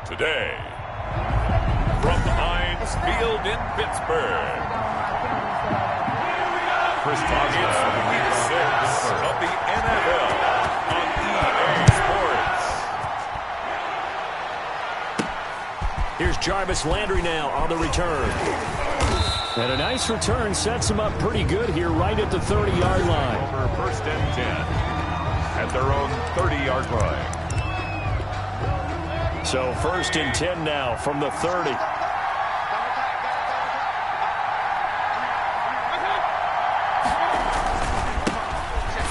Today, from Heinz Field in Pittsburgh, it's Week 6 of the NFL on EA Sports. Here's Jarvis Landry now on the return. And a nice return sets him up pretty good here right at the 30-yard line. Over 1st and 10 at their own 30-yard line. So 1st and 10 now from the 30.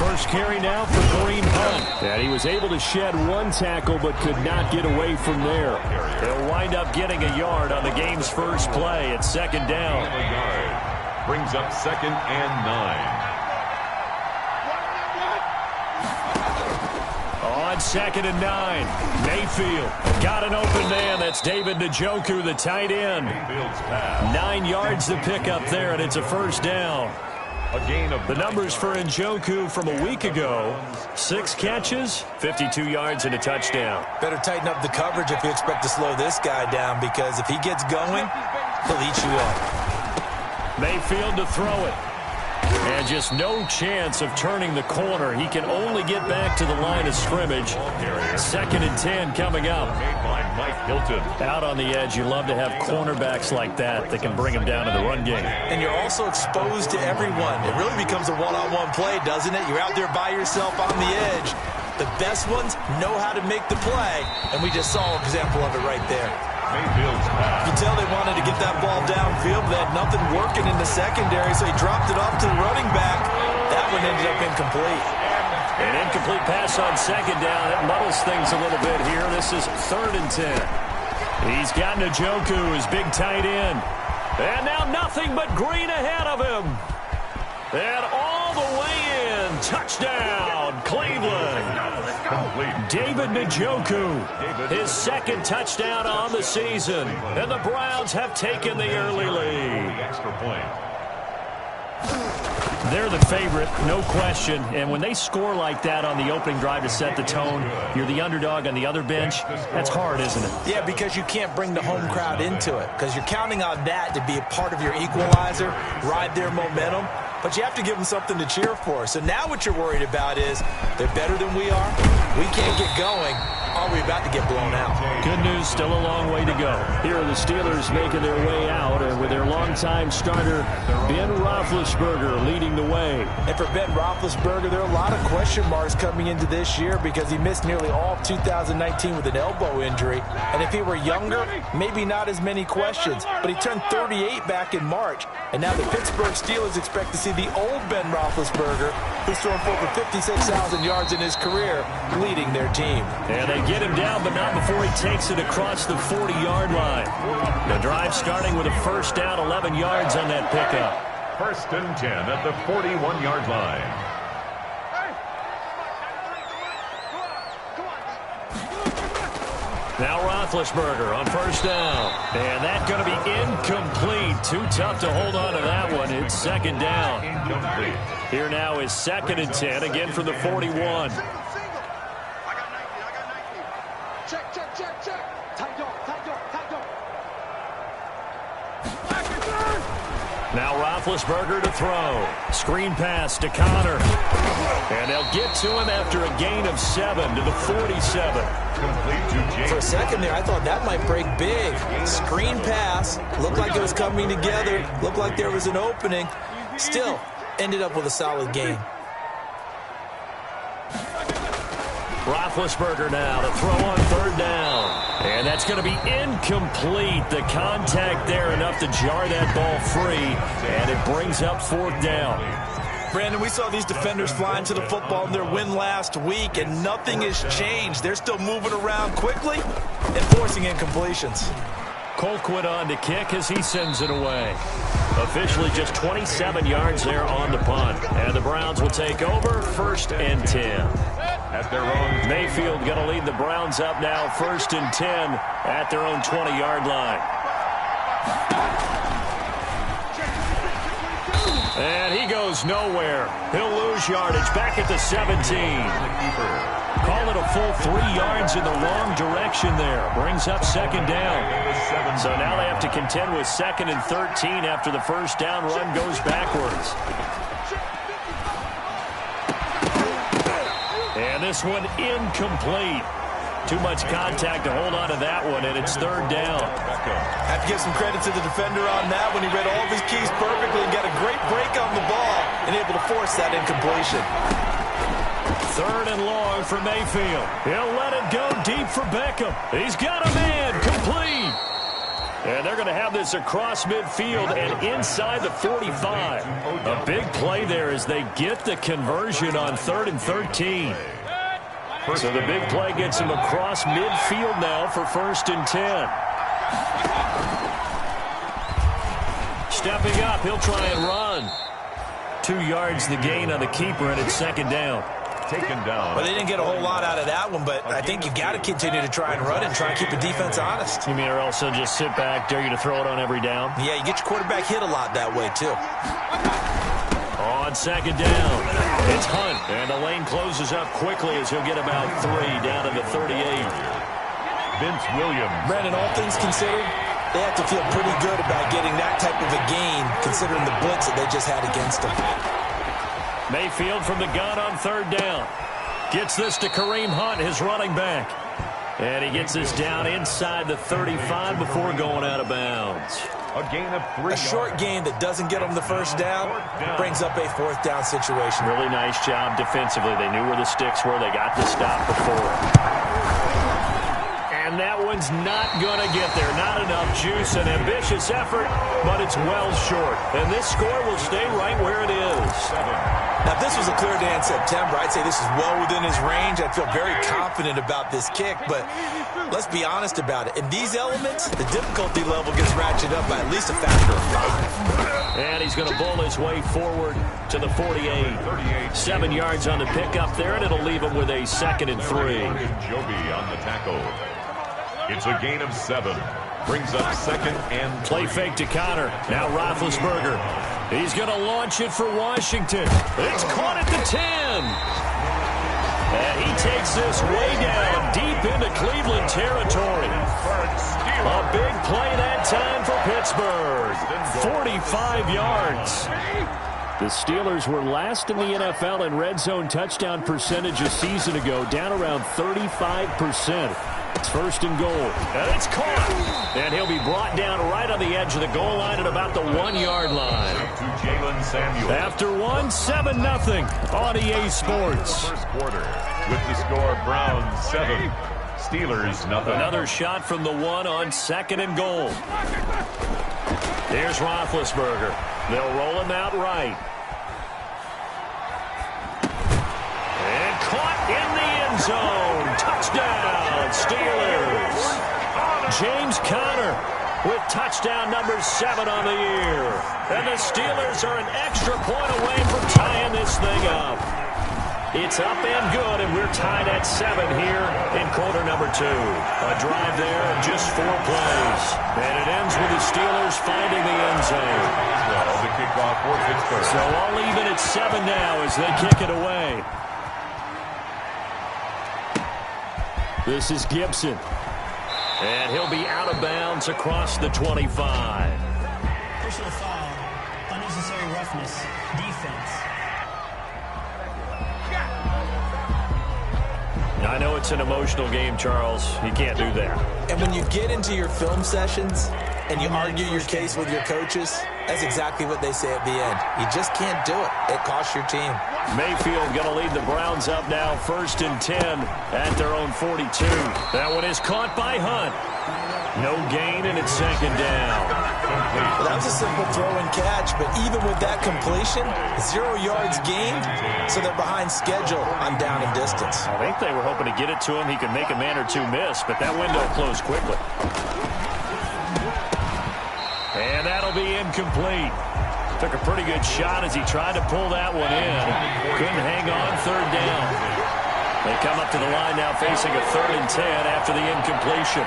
First carry now for Kareem Hunt. And he was able to shed one tackle but could not get away from there. He'll wind up getting a yard on the game's first play at 2nd down. Brings up 2nd and 9. On 2nd and 9, Mayfield got an open man. That's David Njoku, the tight end. 9 yards to pick up there, and it's a 1st down. The numbers for Njoku from a week ago: 6 catches, 52 yards, and a touchdown. Better tighten up the coverage if you expect to slow this guy down, because if he gets going, he'll eat you up. Mayfield to throw it. And just no chance of turning the corner. He can only get back to the line of scrimmage. 2nd and 10 coming up. Out on the edge, you love to have cornerbacks like that can bring him down in the run game. And you're also exposed to everyone. It really becomes a one-on-one play, doesn't it? You're out there by yourself on the edge. The best ones know how to make the play, and we just saw an example of it right there. You can tell they wanted to get that ball downfield, but they had nothing working in the secondary, so he dropped it off to the running back. That one ended up incomplete. An incomplete pass on 2nd down. That muddles things a little bit here. This is 3rd and 10. He's got Njoku, his big tight end. And now nothing but green ahead of him. And all the way in. Touchdown, Cleveland. David Njoku, his 2nd touchdown on the season. And the Browns have taken the early lead. They're the favorite, no question. And when they score like that on the opening drive to set the tone, you're the underdog on the other bench. That's hard, isn't it? Yeah, because you can't bring the home crowd into it, because you're counting on that to be a part of your equalizer, ride their momentum. But you have to give them something to cheer for. So now what you're worried about is they're better than we are. We can't get going. Are we about to get blown out? Good news, still a long way to go. Here are the Steelers making their way out, and with their longtime starter, Ben Roethlisberger, leading the way. And for Ben Roethlisberger, there are a lot of question marks coming into this year because he missed nearly all of 2019 with an elbow injury. And if he were younger, maybe not as many questions. But he turned 38 back in March. And now the Pittsburgh Steelers expect to see the old Ben Roethlisberger, who's thrown for over 56,000 yards in his career, leading their team. And they get him down, but not before he takes it across the 40-yard line. The drive starting with a 1st down, 11 yards on that pickup. 1st and 10 at the 41-yard line. Now Roethlisberger on 1st down. And that's going to be incomplete. Too tough to hold on to that one. It's 2nd down. Incomplete. Here now is 2nd and 10, again from the 41. Now Roethlisberger to throw. Screen pass to Connor. And they'll get to him after a gain of 7 to the 47. For a second there, I thought that might break big. Screen pass. Looked like it was coming together. Looked like there was an opening. Still, ended up with a solid gain. Roethlisberger now to throw on 3rd down. And that's going to be incomplete. The contact there enough to jar that ball free. And it brings up 4th down. Brandon, we saw these defenders flying to the football in their win last week, and nothing has changed. They're still moving around quickly and forcing incompletions. Colquitt on to kick as he sends it away. Officially just 27 yards there on the punt. And the Browns will take over 1st and 10. At their own. Mayfield going to lead the Browns up now 1st and 10 at their own 20-yard line. And he goes nowhere. He'll lose yardage back at the 17. Call it a full 3 yards in the wrong direction there. Brings up second down. So now they have to contend with 2nd and 13 after the first down run goes backwards. And this one incomplete. Too much contact to hold on to that one, and it's 3rd down. Have to give some credit to the defender on that when he read all of his keys perfectly and got a great break on the ball and able to force that incompletion. 3rd and long for Mayfield. He'll let it go deep for Beckham. He's got a man, complete. And they're going to have this across midfield and inside the 45. A big play there as they get the conversion on 3rd and 13. So the big play gets him across midfield now for 1st and 10. Stepping up, he'll try and run. 2 yards the gain on the keeper, and it's 2nd down. Taken down. Well, they didn't get a whole lot out of that one, but I think you've got to continue to try and run and try and keep the defense honest. You mean or else they'll just sit back, dare you to throw it on every down? Yeah, you get your quarterback hit a lot that way, too. On 2nd down, it's Hunt, and the lane closes up quickly as he'll get about 3 down to the 38. Vince Williams. Brandon, all things considered, they have to feel pretty good about getting that type of a gain considering the blitz that they just had against them. Mayfield from the gun on 3rd down. Gets this to Kareem Hunt, his running back. And he gets this down inside the 35 before going out of bounds. A gain of 3 A short gain that doesn't get them the first down brings up a 4th down situation. Really nice job defensively. They knew where the sticks were. They got the stop before. And that one's not going to get there. Not enough juice. An ambitious effort, but it's well short. And this score will stay right where it is. Now, if this was a clear day in September, I'd say this is well within his range. I'd feel very confident about this kick, but let's be honest about it. In these elements, the difficulty level gets ratcheted up by at least a factor of 5. And he's going to bowl his way forward to the 48. 7 yards on the pickup there, and it'll leave him with a 2nd and 3. Joby on the tackle. It's a gain of 7. Brings up 2nd and 3. Play fake to Connor. Now Roethlisberger. He's going to launch it for Washington. It's caught at the 10. And he takes this way down deep into Cleveland territory. A big play that time for Pittsburgh. 45 yards. The Steelers were last in the NFL in red zone touchdown percentage a season ago, down around 35%. It's 1st and goal. And it's caught. And he'll be brought down right on the edge of the goal line at about the 1-yard line. To Jalen Samuel. After 7-0 on EA Sports. First quarter with the score Browns 7, Steelers 0. Another shot from the 1 on 2nd and goal. Here's Roethlisberger. They'll roll him out right. And caught in the end zone. Touchdown, Steelers. James Conner with touchdown number 7 on the year. And the Steelers are an extra point away from tying this thing up. It's up and good, and we're tied at 7 here in quarter number 2. A drive there of just 4 plays. And it ends with the Steelers finding the end zone. Well, the kickoff for Pittsburgh. So all even at 7 now as they kick it away. This is Gibson. And he'll be out of bounds across the 25. Personal foul. Unnecessary roughness. Defense. I know it's an emotional game, Charles. You can't do that. And when you get into your film sessions and you argue your case with your coaches, that's exactly what they say at the end. You just can't do it. It costs your team. Mayfield going to lead the Browns up now 1st and 10 at their own 42. That one is caught by Hunt. No gain, and it's 2nd down. Well, that was a simple throw and catch, but even with that completion, 0 yards gained, so they're behind schedule on down and distance. I think they were hoping to get it to him. He could make a man or two miss, but that window closed quickly. And that'll be incomplete. Took a pretty good shot as he tried to pull that one in. Couldn't hang on 3rd down. They come up to the line now facing a 3rd and 10 after the incompletion.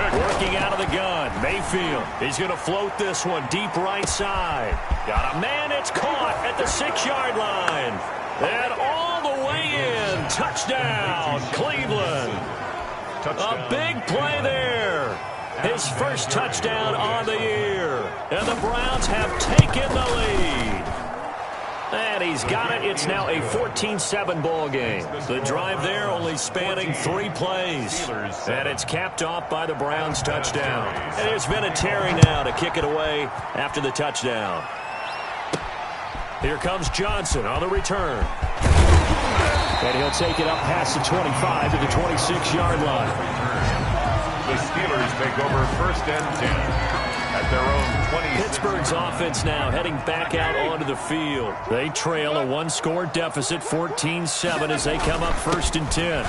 Working out of the gun. Mayfield. He's going to float this one deep right side. Got a man. It's caught at the 6-yard line. And all the way in. Touchdown, Cleveland. A big play there. His first touchdown on the year. And the Browns have taken the lead. And he's got it. It's now a 14-7 ball game. The drive there only spanning 3 plays. And it's capped off by the Browns touchdown. And it's been a Terry now to kick it away after the touchdown. Here comes Johnson on the return. And he'll take it up past the 25 to the 26-yard line. The Steelers take over 1st and 10 at their own 20. Pittsburgh's offense now heading back out onto the field. They trail a 1-score deficit, 14-7, as they come up 1st and 10.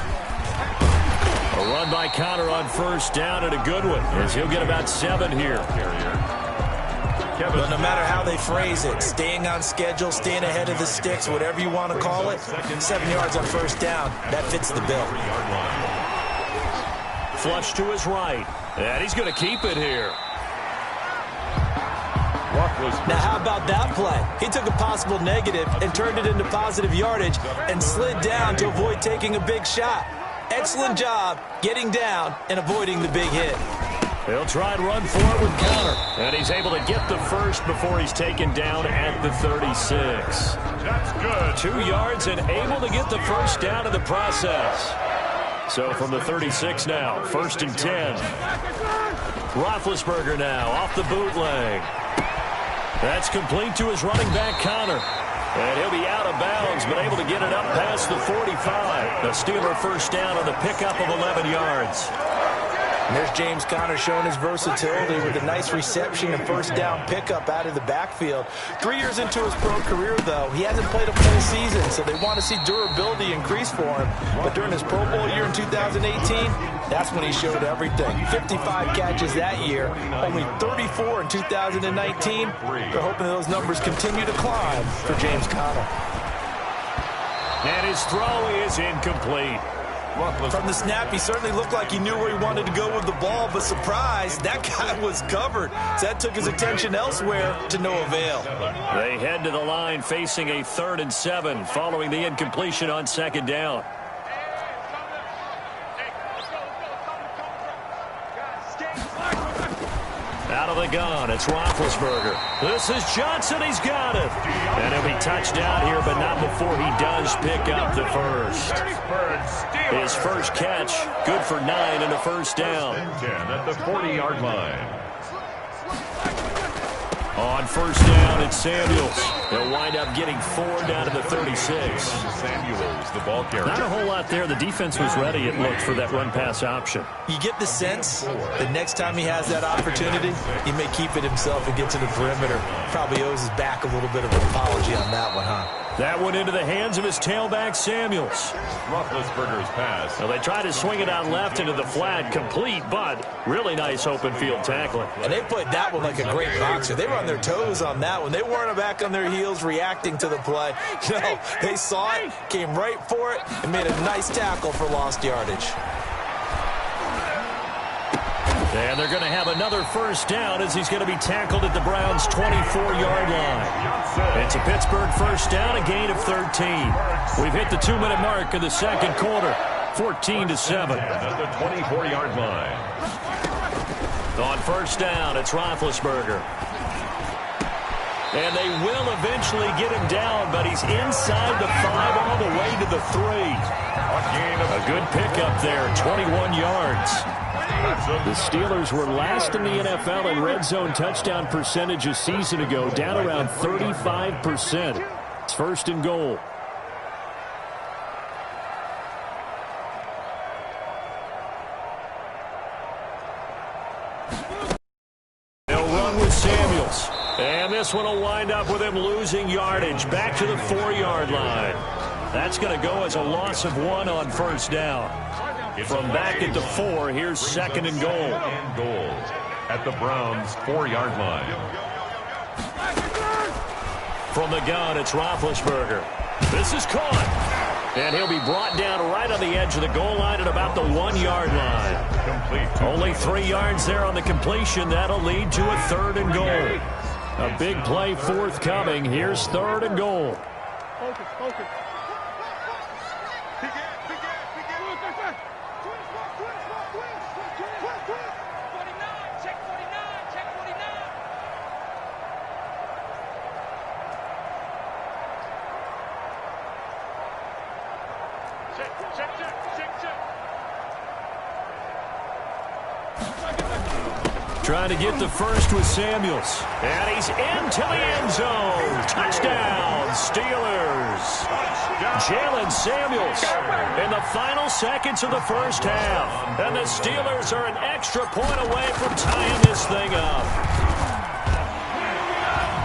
A run by Connor on 1st down, and a good one, as he'll get about 7 here. But no matter how they phrase it, staying on schedule, staying ahead of the sticks, whatever you want to call it, 7 yards on 1st down, that fits the bill. Flush to his right, and he's going to keep it here. Now, how about that play? He took a possible negative and turned it into positive yardage and slid down to avoid taking a big shot. Excellent job getting down and avoiding the big hit. He'll try and run forward with Connor, and he's able to get the first before he's taken down at the 36. That's good. 2 yards and able to get the first down in the process. So from the 36 now, 1st and 10. Roethlisberger now off the bootleg. That's complete to his running back, Connor. And he'll be out of bounds, but able to get it up past the 45. The Steeler first down on the pickup of 11 yards. And there's James Conner showing his versatility with a nice reception and 1st down pickup out of the backfield. 3 years into his pro career, though, he hasn't played a full season, so they want to see durability increase for him. But during his Pro Bowl year in 2018, that's when he showed everything. 55 catches that year, only 34 in 2019. They're hoping those numbers continue to climb for James Conner. And his throw is incomplete. From the snap, he certainly looked like he knew where he wanted to go with the ball, but surprise, that guy was covered. So that took his attention elsewhere to no avail. They head to the line facing a 3rd and 7 following the incompletion on 2nd down. Out of the gun, it's Roethlisberger. This is Johnson, he's got it. And he'll be touched down here, but not before he does pick up the first. His first catch, good for 9 and a 1st down. 10 at the 40-yard line. On 1st down, it's Samuels. He'll wind up getting 4 down to the 36. Samuels, the ball carrier. Not a whole lot there. The defense was ready, it looked, for that run-pass option. You get the sense that next time he has that opportunity, he may keep it himself and get to the perimeter. Probably owes his back a little bit of an apology on that one, huh? That went into the hands of his tailback, Samuels. Roethlisberger's pass. Well, they tried to swing it out left into the flat, complete, but really nice open field tackling. And they played that one like a great boxer. They were on their toes on that one. They weren't back on their heels reacting to the play. No, they saw it, came right for it, and made a nice tackle for lost yardage. And they're going to have another 1st down as he's going to be tackled at the Browns' 24-yard line. It's a Pittsburgh 1st down, a gain of 13. We've hit the 2-minute mark of the 2nd quarter, 14-7. At the 24-yard line. On 1st down, it's Roethlisberger. And they will eventually get him down, but he's inside the 5 all the way to the 3. A good pickup there, 21 yards. The Steelers were last in the NFL in red zone touchdown percentage a season ago, down around 35%. It's 1st and goal. They'll run with Samuels. And this one will wind up with him losing yardage back to the 4-yard line. That's going to go as a loss of 1 on 1st down. From back at the 4, here's 2nd and goal. And goal at the Browns' 4-yard line. From the gun, it's Roethlisberger. This is caught. And he'll be brought down right on the edge of the goal line at about the 1-yard line. Complete. Only 3 yards there on the completion. That'll lead to a 3rd and goal. A big play forthcoming. Here's 3rd and goal. Trying to get the first with Samuels. And he's into the end zone. Touchdown, Steelers. Jalen Samuels in the final seconds of the first half. And the Steelers are an extra point away from tying this thing up.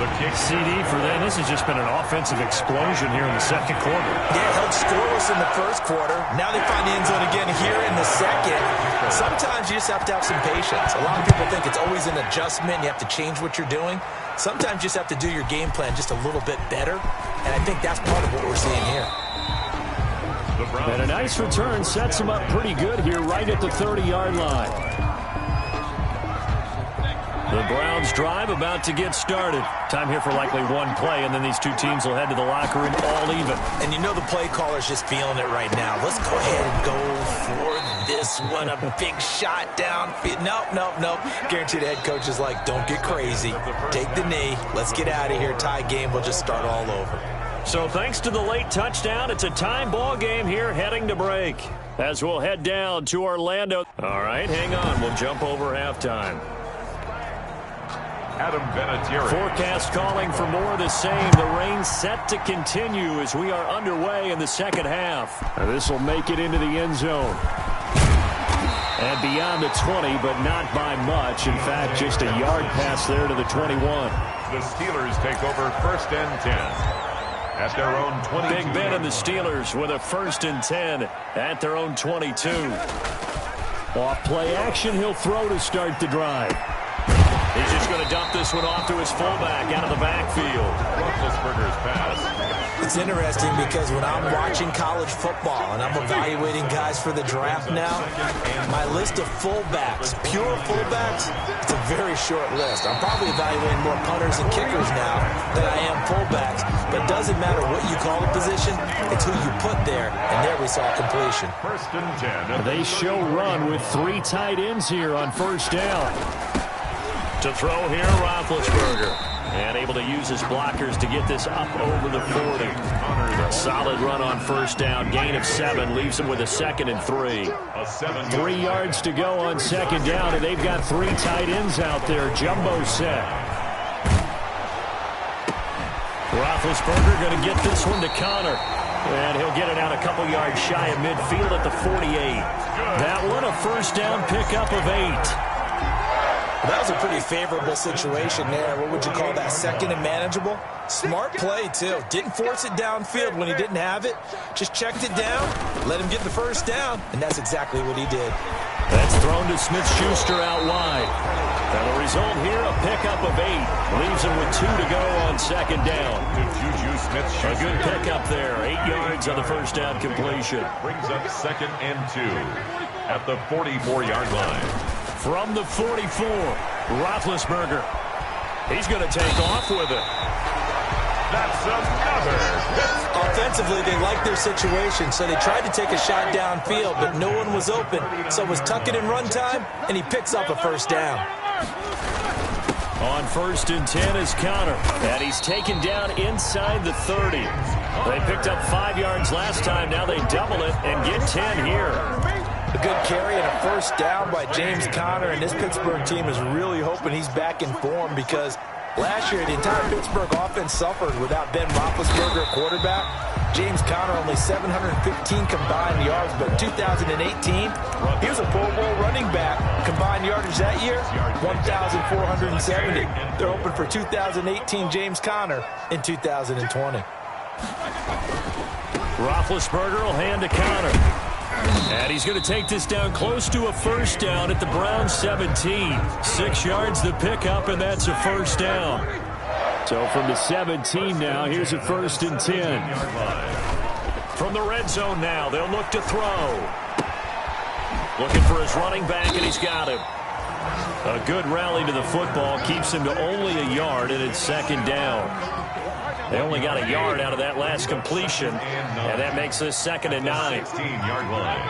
The kick. CD for them. This has just been an offensive explosion here in the second quarter. Yeah, held scoreless in the first quarter. Now they find the end zone again here in the second. Sometimes you just have to have some patience. A lot of people think it's always an adjustment. You have to change what you're doing. Sometimes you just have to do your game plan just a little bit better. And I think that's part of what we're seeing here. And a nice return sets them up pretty good here right at the 30-yard line. The Browns drive about to get started. Time here for likely one play, and then these two teams will head to the locker room all even. And you know the play caller's just feeling it right now. Let's go ahead and go for this one. A big shot downfield. Nope. Guaranteed the head coach is like, don't get crazy. Take the knee. Let's get out of here. Tie game. We'll just start all over. So thanks to the late touchdown, it's a time ball game here heading to break. As we'll head down to Orlando. All right, hang on. We'll jump over halftime. Forecast calling for more of the same. The rain set to continue as we are underway in the second half. This will make it into the end zone. And beyond the 20, but not by much. In fact, just a yard pass there to the 21. The Steelers take over 1st and 10. At their own 22. Big Ben and the Steelers with a 1st and 10 at their own 22. Off play action, he'll throw to start the drive. He's just going to dump this one off to his fullback out of the backfield. Roethlisberger's pass. It's interesting because when I'm watching college football and I'm evaluating guys for the draft now, my list of fullbacks, pure fullbacks, it's a very short list. I'm probably evaluating more punters and kickers now than I am fullbacks. But it doesn't matter what you call a position, it's who you put there. And there we saw completion. 1st and 10. They show run with 3 tight ends here on 1st down. To throw here, Roethlisberger. And able to use his blockers to get this up over the 40. A solid run on 1st down. Gain of 7 leaves him with a 2nd and 3. 3 yards to go on 2nd down, and they've got 3 tight ends out there. Jumbo set. Roethlisberger going to get this one to Connor. And he'll get it out a couple yards shy of midfield at the 48. That one a 1st down pickup of 8. That was a pretty favorable situation there. What would you call that? 2nd and manageable? Smart play, too. Didn't force it downfield when he didn't have it. Just checked it down, let him get the 1st down, and that's exactly what he did. That's thrown to Smith-Schuster out wide. And the result here, a pickup of 8. Leaves him with 2 to go on 2nd down. A good pickup there. 8 yards on the 1st down completion. Brings up 2nd and 2 at the 44-yard line. From the 44, Roethlisberger. He's going to take off with it. That's another. Offensively, they liked their situation, so they tried to take a shot downfield, but no one was open. So it was tuck it in run time, and he picks up a 1st down. On 1st and 10 is Connor, and he's taken down inside the 30. They picked up 5 yards last time. Now they double it and get 10 here. A good carry and a 1st down by James Conner, and this Pittsburgh team is really hoping he's back in form because last year the entire Pittsburgh offense suffered without Ben Roethlisberger at quarterback. James Conner only 715 combined yards, but in 2018, he was a Pro Bowl running back. Combined yardage that year, 1,470. They're hoping for 2018 James Conner in 2020. Roethlisberger will hand to Conner. And he's going to take this down close to a 1st down at the Browns 17. 6 yards the pickup, and that's a 1st down. So from the 17 now, here's a 1st and 10. From the red zone now, they'll look to throw. Looking for his running back, and he's got him. A good rally to the football keeps him to only a yard, and it's 2nd down. They only got a yard out of that last completion, and that makes this 2nd and 9. 16-yard line.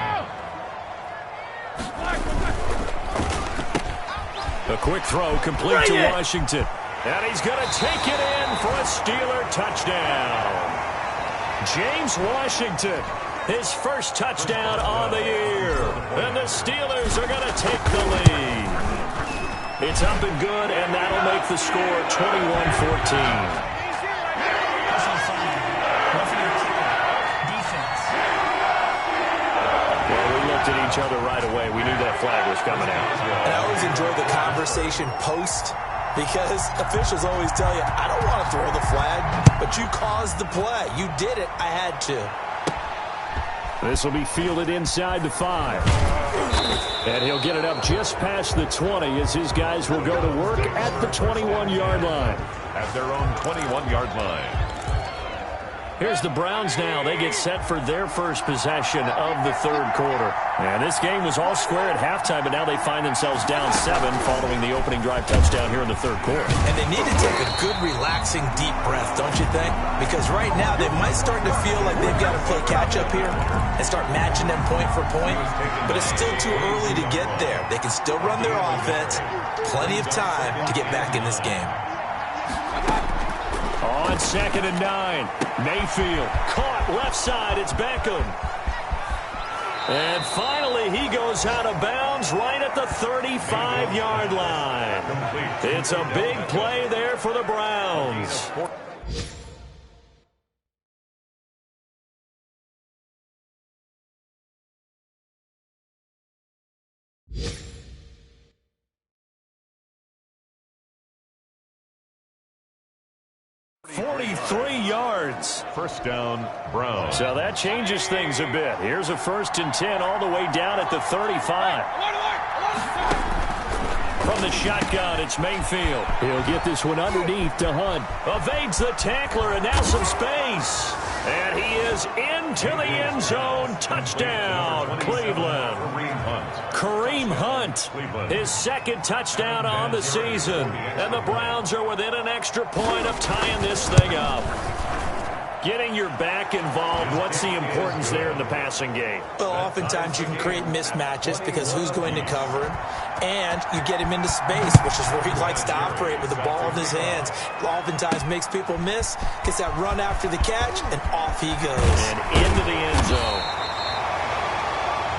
A quick throw complete to Washington. And he's going to take it in for a Steeler touchdown. James Washington his first touchdown on the year. And the Steelers are going to take the lead. It's up and good, and that'll make the score 21-14. At each other right away. We knew that flag was coming out. And I always enjoy the conversation post, because officials always tell you, I don't want to throw the flag, but you caused the play. You did it. I had to. This will be fielded inside the 5. And he'll get it up just past the 20 as his guys will go to work at the 21-yard line. At their own 21-yard line. Here's the Browns now. They get set for their first possession of the third quarter. And this game was all square at halftime, but now they find themselves down 7 following the opening drive touchdown here in the third quarter. And they need to take a good, relaxing, deep breath, don't you think? Because right now they might start to feel like they've got to play catch-up here and start matching them point for point. But it's still too early to get there. They can still run their offense. Plenty of time to get back in this game. On 2nd and 9, Mayfield caught left side. It's Beckham. And finally, he goes out of bounds right at the 35-yard line. It's a big play there for the Browns. .43 yards. First down, Browns. So that changes things a bit. Here's a 1st and 10 all the way down at the 35. From the shotgun, it's Mayfield. He'll get this one underneath to Hunt. Evades the tackler, and now some space. And he is into the end zone. Touchdown, Cleveland. Kareem Hunt, his 2nd touchdown on the season. And the Browns are within an extra point of tying this thing up. Getting your back involved, what's the importance there in the passing game? Well, oftentimes you can create mismatches because who's going to cover him, and you get him into space, which is where he likes to operate with the ball in his hands. Oftentimes makes people miss, gets that run after the catch, and off he goes. And into the end zone.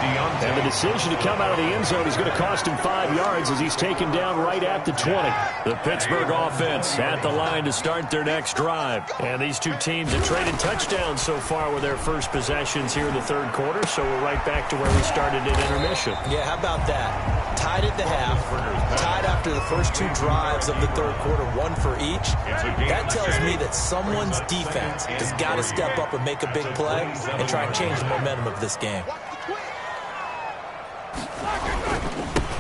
And the decision to come out of the end zone is going to cost him 5 yards as he's taken down right at the 20. The Pittsburgh offense at the line to start their next drive. And these two teams have traded touchdowns so far with their first possessions here in the third quarter, so we're right back to where we started at intermission. Yeah, how about that? Tied at the half, tied after the first 2 drives of the third quarter, 1 for each. That tells me that someone's defense has got to step up and make a big play and try and change the momentum of this game.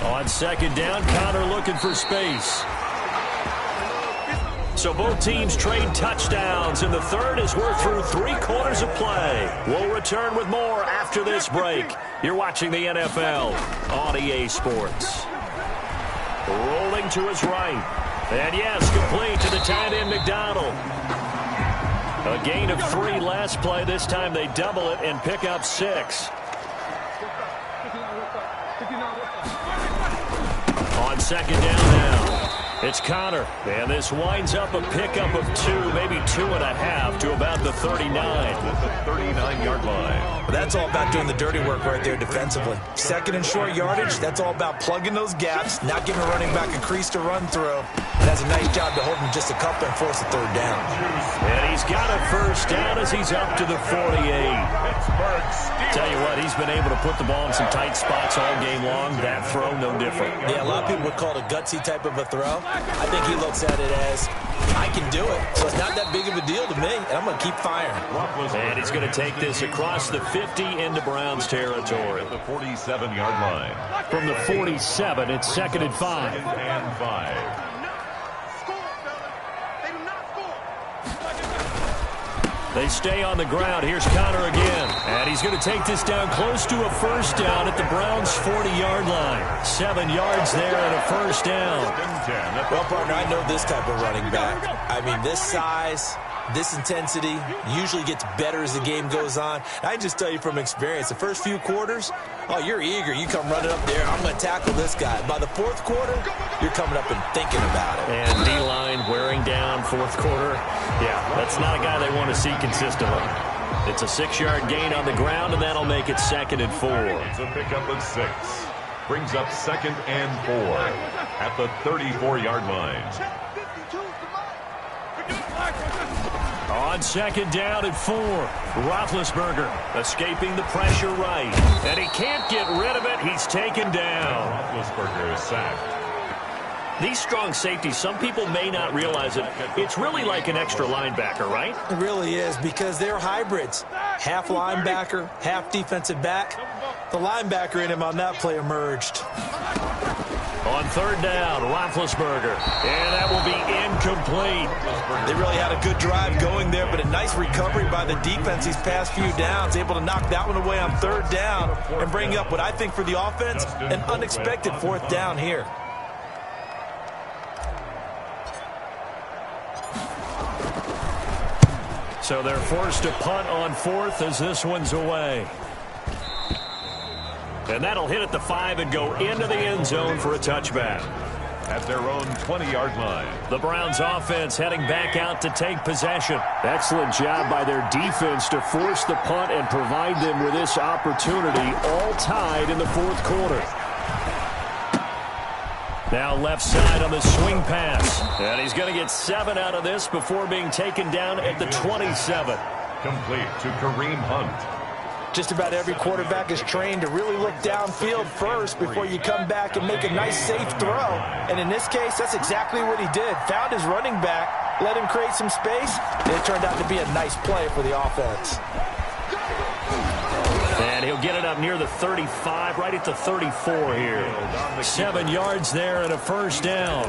On 2nd down, Connor looking for space. So both teams trade touchdowns, and the third as we're through 3 quarters of play. We'll return with more after this break. You're watching the NFL on EA Sports. Rolling to his right. And yes, complete to the tight end, McDonald. A gain of 3 last play. This time they double it and pick up 6. On 2nd down now, it's Connor, and this winds up a pickup of 2, maybe 2.5 to about the 39. At the 39-yard line. But that's all about doing the dirty work right there defensively. 2nd and short yardage, that's all about plugging those gaps, not giving a running back a crease to run through. And that's a nice job to hold him just a couple and force a 3rd down. And he's got a 1st down as he's up to the 48. Tell you what, he's been able to put the ball in some tight spots all game long. That throw, no different. Yeah, a lot of people would call it a gutsy type of a throw. I think he looks at it as, I can do it. So it's not that big of a deal to me, and I'm going to keep firing. And he's going to take this across the 50 into Browns territory. At the 47-yard line. From the 47, it's 2nd and 5. 2nd and 5. They stay on the ground. Here's Connor again. And he's going to take this down close to a 1st down at the Browns' 40-yard line. 7 yards there and a 1st down. Well, partner, I know this type of running back. I mean, this size, this intensity usually gets better as the game goes on. I just tell you from experience, the first few quarters, oh, you're eager. You come running up there, I'm going to tackle this guy. By the 4th quarter, you're coming up and thinking about it. And D-line wearing down 4th quarter. Yeah, that's not a guy they want to see consistently. It's a 6-yard gain on the ground, and that'll make it 2nd and 4. It's a pickup of 6. Brings up 2nd and 4 at the 34-yard line. On 2nd down and 4, Roethlisberger escaping the pressure right. And he can't get rid of it. He's taken down. Roethlisberger is sacked. These strong safeties, some people may not realize it. It's really like an extra linebacker, right? It really is, because they're hybrids. Half linebacker, half defensive back. The linebacker in him on that play emerged. On 3rd down, Roethlisberger. And that will be incomplete. They really had a good drive going there, but a nice recovery by the defense these past few downs. Able to knock that one away on 3rd down and bring up what I think for the offense, an unexpected 4th down here. So they're forced to punt on 4th as this one's away. And that'll hit at the 5 and go into the end zone for a touchback. At their own 20-yard line. The Browns offense heading back out to take possession. Excellent job by their defense to force the punt and provide them with this opportunity, all tied in the 4th quarter. Now left side on the swing pass. And he's going to get 7 out of this before being taken down at the 27. Complete to Kareem Hunt. Just about every quarterback is trained to really look downfield first before you come back and make a nice, safe throw. And in this case, that's exactly what he did. Found his running back, let him create some space, and it turned out to be a nice play for the offense. And he'll get it up near the 35, right at the 34 here. 7 yards there and a 1st down.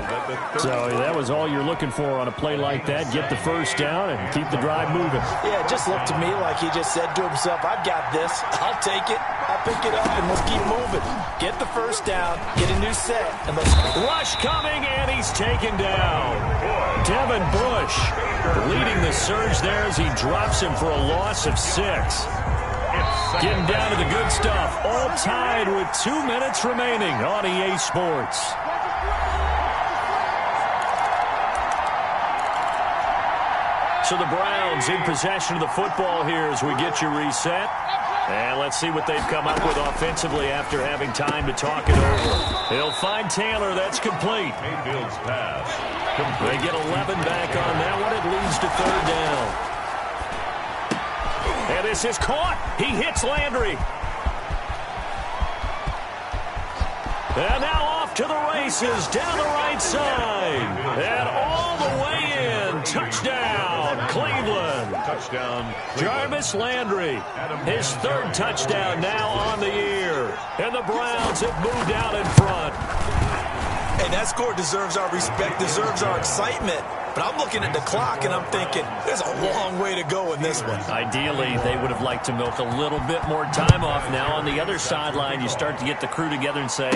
So that was all you're looking for on a play like that. Get the 1st down and keep the drive moving. Yeah, it just looked to me like he just said to himself, I've got this. I'll take it. I'll pick it up, and let's keep moving. Get the 1st down, get a new set, and let's... Rush coming, and he's taken down. Devin Bush leading the surge there as he drops him for a loss of 6. Getting down to the good stuff. All tied with 2 minutes remaining on EA Sports. So the Browns in possession of the football here as we get you reset. And let's see what they've come up with offensively after having time to talk it over. He'll find Taylor. That's complete. Mayfield's pass. They get 11 back on that one. It leads to 3rd down. And this is caught. He hits Landry. And now off to the races down the right side. And all the way in. Touchdown, Cleveland. Touchdown, Jarvis Landry. His 3rd touchdown now on the year. And the Browns have moved out in front. And that score deserves our respect, deserves our excitement. But I'm looking at the clock, and I'm thinking, there's a long way to go in this one. Ideally, they would have liked to milk a little bit more time off. Now, on the other sideline, you start to get the crew together and say,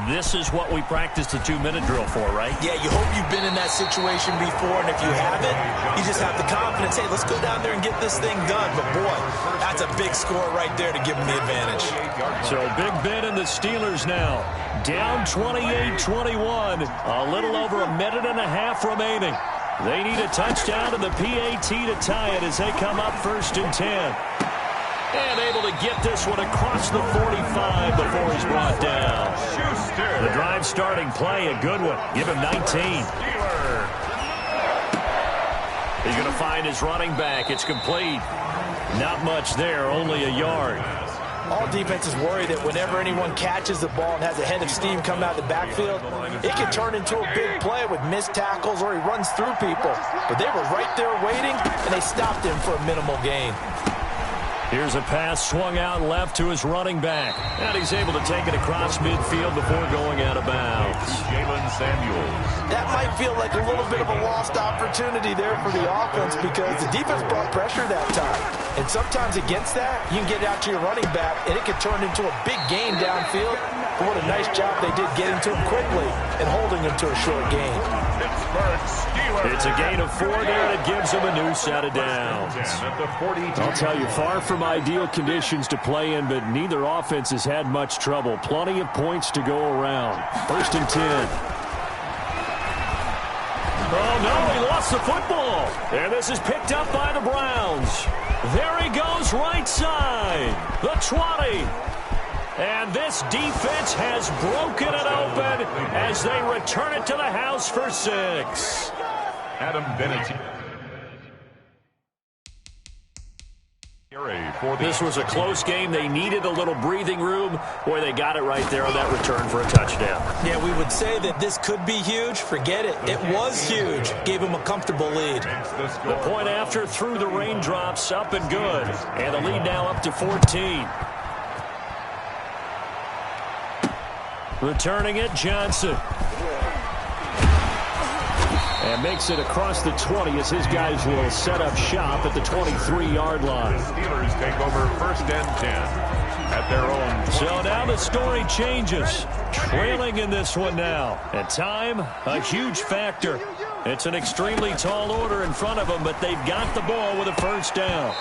this is what we practiced the 2-minute drill for, right? Yeah, you hope you've been in that situation before, and if you haven't, you just have the confidence, hey, let's go down there and get this thing done. But, boy, that's a big score right there to give them the advantage. So, Big Ben and the Steelers now down 28-21, a little over a minute and a half remaining. They need a touchdown and the PAT to tie it as they come up 1st and 10. And able to get this one across the 45 before he's brought down. The drive starting play, a good one. Give him 19. He's going to find his running back. It's complete. Not much there, only a yard. All defenses worry that whenever anyone catches the ball and has a head of steam coming out of the backfield, it can turn into a big play with missed tackles or he runs through people. But they were right there waiting, and they stopped him for a minimal gain. Here's a pass swung out left to his running back. And he's able to take it across midfield before going out of bounds. Jalen Samuels. That might feel like a little bit of a lost opportunity there for the offense because the defense brought pressure that time. And sometimes against that, you can get it out to your running back, and it can turn into a big gain downfield. But what a nice job they did getting to him quickly and holding him to a short gain. It's a gain of 4 there, and it gives them a new set of downs. I'll tell you, far from ideal conditions to play in, but neither offense has had much trouble. Plenty of points to go around. 1st and 10. Oh, no, he lost lost the football. And this is picked up by the Browns. There he goes, right side. The 20. And this defense has broken it open as they return it to the house for 6. Adam Bennett. This was a close game. They needed a little breathing room. Boy, they got it right there on that return for a touchdown. Yeah, we would say that this could be huge. Forget it. It was huge. Gave him a comfortable lead. The point after through the raindrops, up and good. And the lead now up to 14. Returning it, Johnson. And makes it across the 20 as his guys will set up shop at the 23-yard line. The Steelers take over 1st and 10 at their own. So now the story changes. Trailing in this one now. And time, a huge factor. It's an extremely tall order in front of them, but they've got the ball with a 1st down.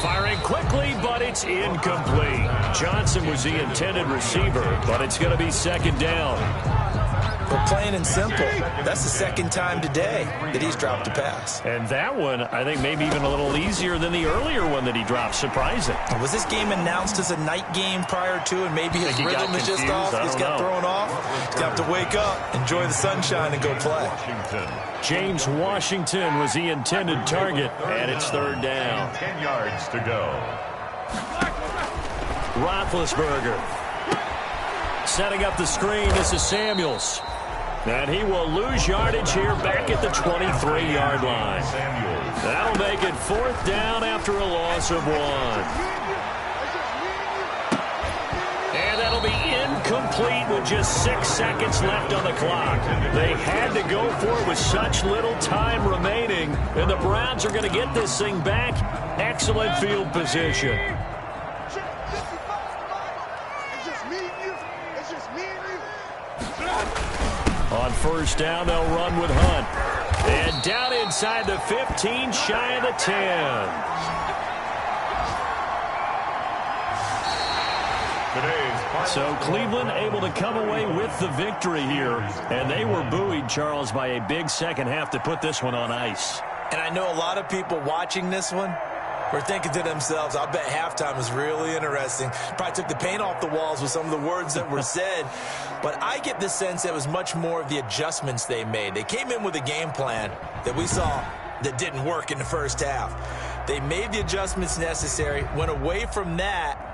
Firing quickly, but it's incomplete. Johnson was the intended receiver, but it's going to be 2nd down. But plain and simple, that's the 2nd time today that he's dropped a pass. And that one, I think, maybe even a little easier than the earlier one that he dropped. Surprising. Was this game announced as a night game prior to, and maybe his rhythm is just off? He's got thrown off. He's got to wake up, enjoy the sunshine, and go play. James Washington was the intended target, and it's 3rd down. 10 yards to go. Roethlisberger. Setting up the screen, this is Samuels. And he will lose yardage here back at the 23-yard line. That'll make it 4th down after a loss of 1. And that'll be incomplete with just 6 seconds left on the clock. They had to go for it with such little time remaining. And the Browns are going to get this thing back. Excellent field position. On 1st down, they'll run with Hunt. And down inside the 15, shy of the 10. So Cleveland able to come away with the victory here. And they were buoyed, Charles, by a big second half to put this one on ice. And I know a lot of people watching this one were thinking to themselves, I bet halftime was really interesting. Probably took the paint off the walls with some of the words that were said. But I get the sense it was much more of the adjustments they made. They came in with a game plan that we saw that didn't work in the 1st half. They made the adjustments necessary, went away from that,